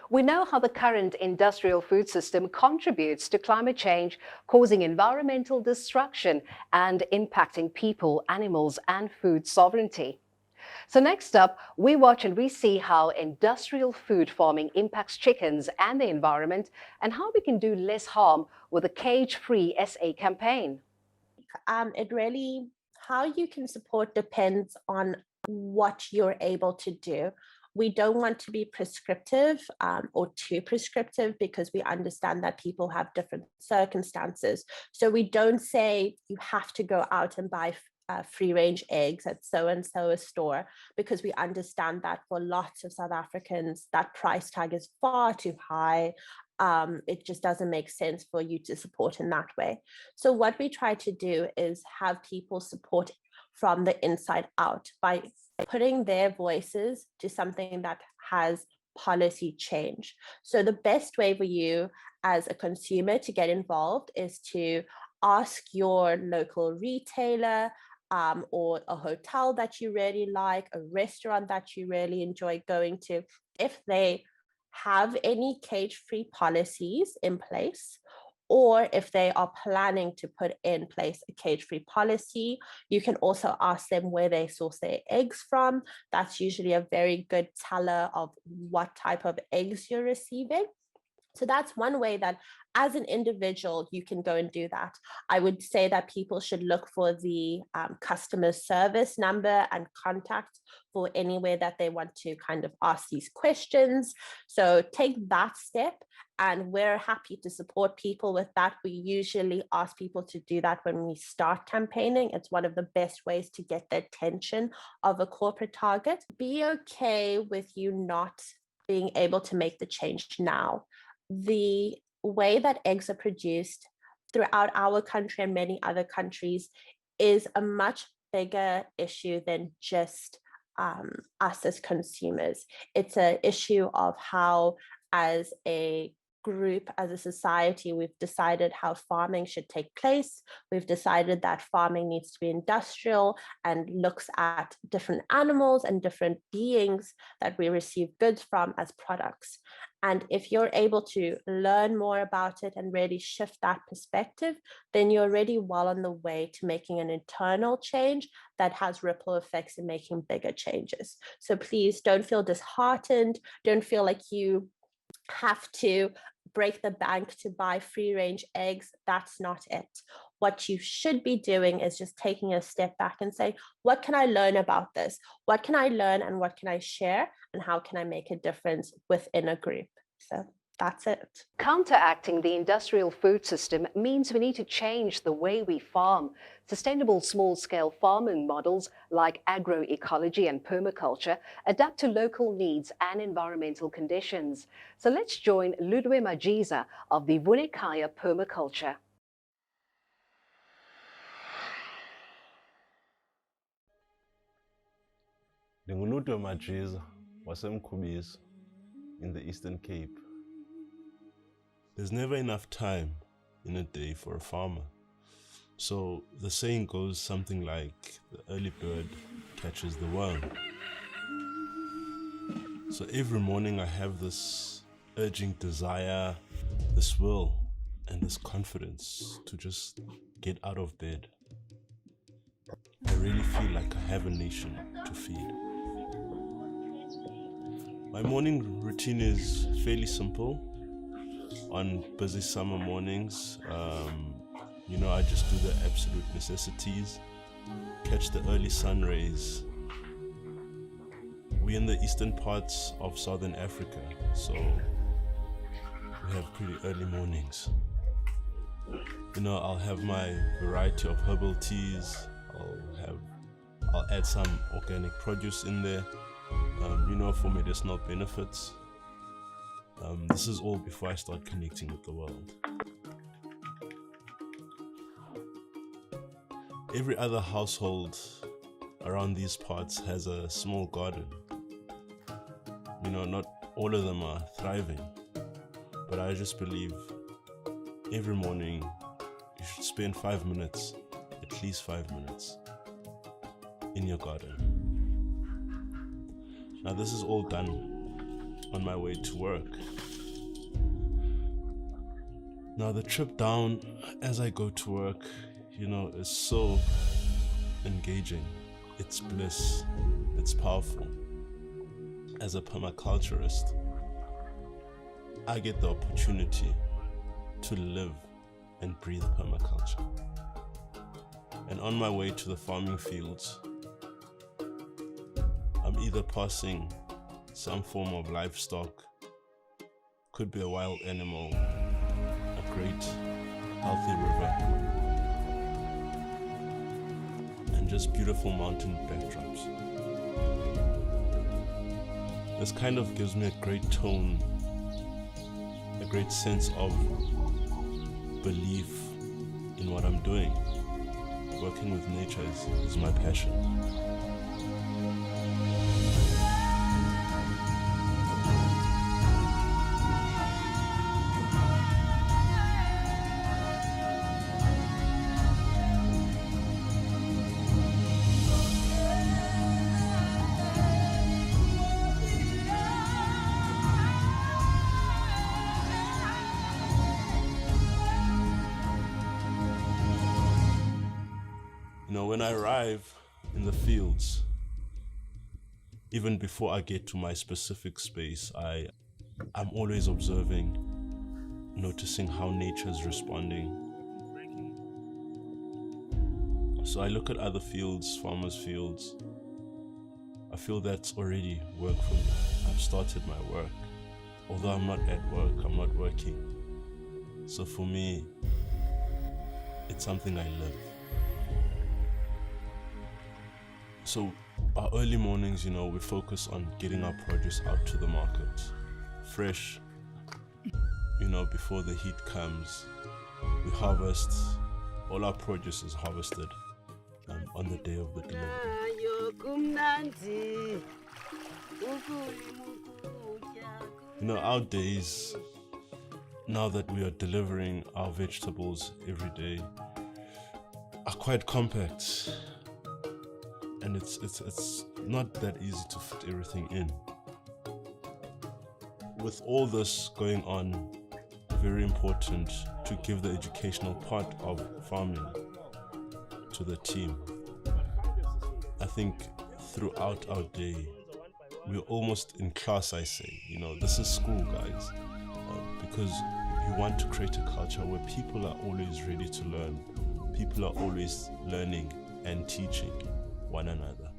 We know how the current industrial food system contributes to climate change, causing environmental destruction and impacting people, animals, and food sovereignty. So next up, we watch and we see how industrial food farming impacts chickens and the environment and how we can do less harm with the Cage-Free SA campaign. It really, how you can support depends on what you're able to do. We don't want to be prescriptive or too prescriptive because we understand that people have different circumstances. So we don't say you have to go out and buy free range eggs at so and so a store, because we understand that for lots of South Africans, that price tag is far too high. It just doesn't make sense for you to support in that way. So what we try to do is have people support from the inside out by putting their voices to something that has policy change. So the best way for you as a consumer to get involved is to ask your local retailer, or a hotel that you really like, a restaurant that you really enjoy going to, if they have any cage-free policies in place, or if they are planning to put in place a cage-free policy. You can also ask them where they source their eggs from. That's usually a very good teller of what type of eggs you're receiving. So that's one way that as an individual, you can go and do that. I would say that people should look for the customer service number and contact for anywhere that they want to kind of ask these questions. So take that step, and we're happy to support people with that. We usually ask people to do that when we start campaigning. It's one of the best ways to get the attention of a corporate target. Be okay with you not being able to make the change now. The way that eggs are produced throughout our country and many other countries is a much bigger issue than just us as consumers. It's an issue of how, as a group, as a society, we've decided how farming should take place. We've decided that farming needs to be industrial and looks at different animals and different beings that we receive goods from as products. And if you're able to learn more about it and really shift that perspective, then you're already well on the way to making an internal change that has ripple effects and making bigger changes. So please don't feel disheartened. Don't feel like you have to break the bank to buy free range eggs. That's not it. What you should be doing is just taking a step back and say, what can I learn about this? What can I learn and what can I share? And how can I make a difference within a group? So that's it. Counteracting the industrial food system means we need to change the way we farm. Sustainable small-scale farming models like agroecology and permaculture adapt to local needs and environmental conditions. So let's join Ludwe Majiza of the Vunekaya Permaculture. Ndinguludwe Majiza waseMkhubiso in the Eastern Cape. There's never enough time in a day for a farmer. So the saying goes something like, the early bird catches the worm. So every morning I have this urging desire, this will, and this confidence to just get out of bed. I really feel like I have a nation to feed. My morning routine is fairly simple. On busy summer mornings, I just do the absolute necessities, catch the early sun rays. We're in the eastern parts of Southern Africa, so we have pretty early mornings. I'll have my variety of herbal teas. I'll add some organic produce in there, for medicinal benefits. This is all before I start connecting with the world. Every other household around these parts has a small garden. Not all of them are thriving, but I just believe every morning you should spend 5 minutes, at least 5 minutes, in your garden. Now this is all done on my way to work. Now the trip down as I go to work, is so engaging. It's bliss. It's powerful. As a permaculturist, I get the opportunity to live and breathe permaculture. And on my way to the farming fields, I'm either passing some form of livestock, could be a wild animal, a great healthy river, and just beautiful mountain backdrops. This kind of gives me a great tone, a great sense of belief in what I'm doing. Working with nature is my passion. When I arrive in the fields, even before I get to my specific space, I'm always observing, noticing how nature is responding. So I look at other fields, farmers' fields. I feel that's already work for me. I've started my work. Although I'm not at work, I'm not working. So for me, it's something I live. So our early mornings, we focus on getting our produce out to the market, fresh, before the heat comes. We harvest, all our produce is harvested on the day of the delivery. Our days, now that we are delivering our vegetables every day, are quite compact. And it's not that easy to fit everything in. With all this going on, very important to give the educational part of farming to the team. I think throughout our day, we're almost in class, I say. This is school, guys. Because you want to create a culture where people are always ready to learn. People are always learning and teaching one another.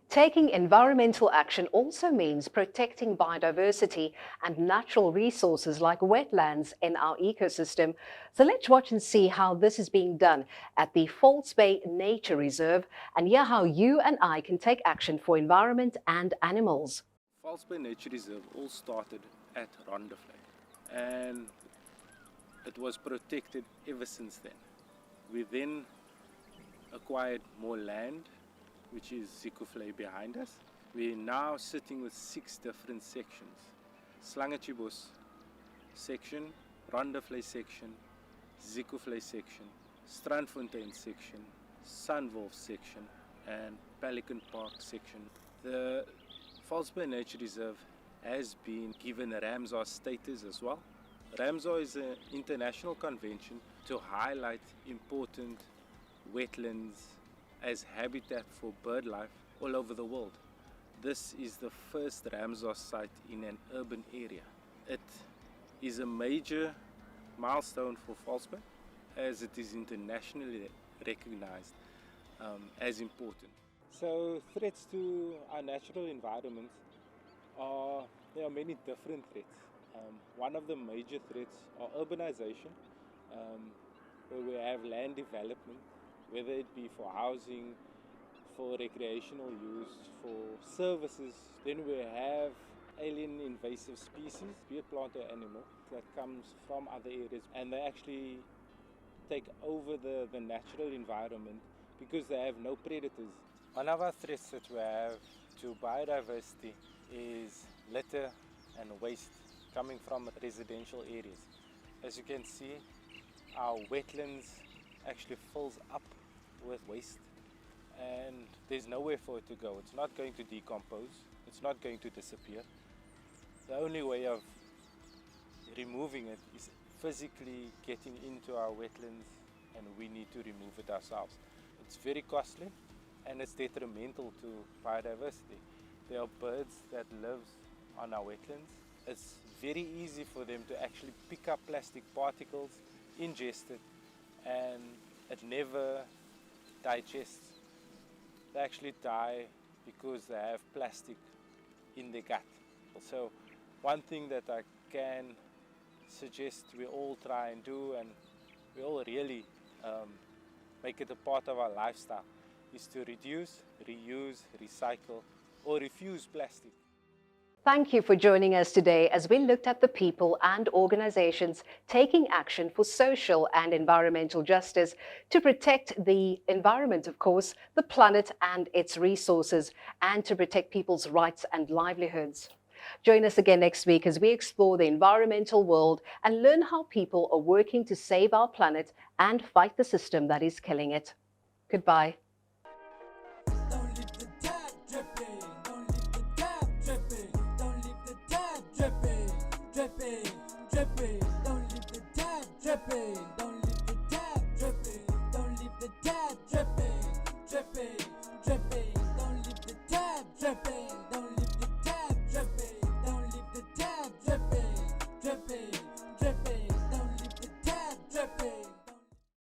Taking environmental action also means protecting biodiversity and natural resources like wetlands in our ecosystem. So let's watch and see how this is being done at the False Bay Nature Reserve and hear how you and I can take action for environment and animals. False Bay Nature Reserve all started at Rondevlei, and it was protected ever since then. We then acquired more land, which is Zikuflei behind us. We're now sitting with 6 different sections. Slangetjebos section, Rondevlei section, Zikuflei section, Strandfontein section, Sunwolf section, and Pelican Park section. The False Bay Nature Reserve has been given a Ramsar status as well. Ramsar is an international convention to highlight important wetlands as habitat for bird life all over the world. This is the first Ramsar site in an urban area. It is a major milestone for False Bay as it is internationally recognized as important. So threats to our natural environment there are many different threats. One of the major threats are urbanization, where we have land development, whether it be for housing, for recreational use, for services. Then we have alien invasive species, be it plant or animal, that comes from other areas, and they actually take over the natural environment because they have no predators. One of our threats that we have to biodiversity is litter and waste coming from residential areas. As you can see, our wetlands actually fills up with waste, and there's nowhere for it to go. It's not going to decompose, it's not going to disappear. The only way of removing it is physically getting into our wetlands, and we need to remove it ourselves. It's very costly and it's detrimental to biodiversity. There are birds that live on our wetlands. It's very easy for them to actually pick up plastic particles, ingest it, and it never digests. They actually die because they have plastic in their gut. So one thing that I can suggest we all try and do, and we all really make it a part of our lifestyle, is to reduce, reuse, recycle, or refuse plastic. Thank you for joining us today as we looked at the people and organizations taking action for social and environmental justice to protect the environment, of course, the planet and its resources, and to protect people's rights and livelihoods. Join us again next week as we explore the environmental world and learn how people are working to save our planet and fight the system that is killing it. Goodbye. Don't leave the tap dripping. Don't leave the tap dripping. Don't leave the tap dripping. Dripping, dripping.